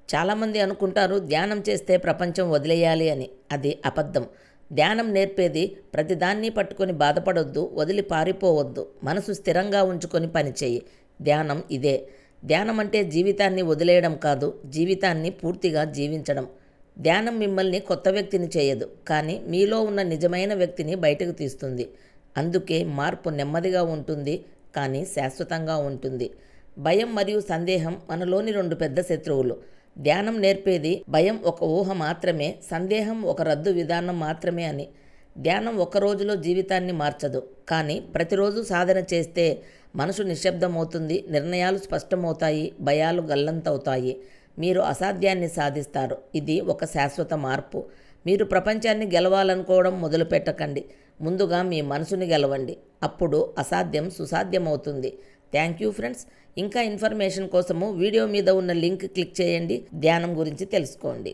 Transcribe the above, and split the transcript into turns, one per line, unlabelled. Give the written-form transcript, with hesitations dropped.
చాలామంది అనుకుంటారు ధ్యానం చేస్తే ప్రపంచం వదిలేయాలి అని. అది అబద్ధం. ధ్యానం నేర్పేది ప్రతిదాన్ని పట్టుకొని బాధపడొద్దు, వదిలి పారిపోవద్దు, మనసు స్థిరంగా ఉంచుకొని పనిచేయి. ధ్యానం ఇదే. ధ్యానం అంటే జీవితాన్ని వదిలేయడం కాదు, జీవితాన్ని పూర్తిగా జీవించడం. ధ్యానం మిమ్మల్ని కొత్త వ్యక్తిని చేయదు, కానీ మీలో ఉన్న నిజమైన వ్యక్తిని బయటకు తీస్తుంది. అందుకే మార్పు నెమ్మదిగా ఉంటుంది, కానీ శాశ్వతంగా ఉంటుంది. భయం మరియు సందేహం మనలోని రెండు పెద్ద శత్రువులు. ధ్యానం నేర్పేది భయం ఒక ఊహ మాత్రమే, సందేహం ఒక రద్దు విధానం మాత్రమే అని. ధ్యానం ఒక్క రోజులో జీవితాన్ని మార్చదు, కానీ ప్రతిరోజు సాధన చేస్తే మనసు నిశ్శబ్దమవుతుంది, నిర్ణయాలు స్పష్టమవుతాయి, భయాలు గల్లంతవుతాయి. మీరు అసాధ్యాన్ని సాధిస్తారు. ఇది ఒక శాశ్వత మార్పు. మీరు ప్రపంచాన్ని గెలవాలనుకోవడం మొదలుపెట్టకండి. ముందుగా మీ మనసుని గెలవండి. అప్పుడు అసాధ్యం సుసాధ్యమవుతుంది. Thank you friends. ఇంకా ఇన్ఫర్మేషన్ కోసము వీడియో మీద ఉన్న లింక్ క్లిక్ చేయండి. ధ్యానం గురించి తెలుసుకోండి.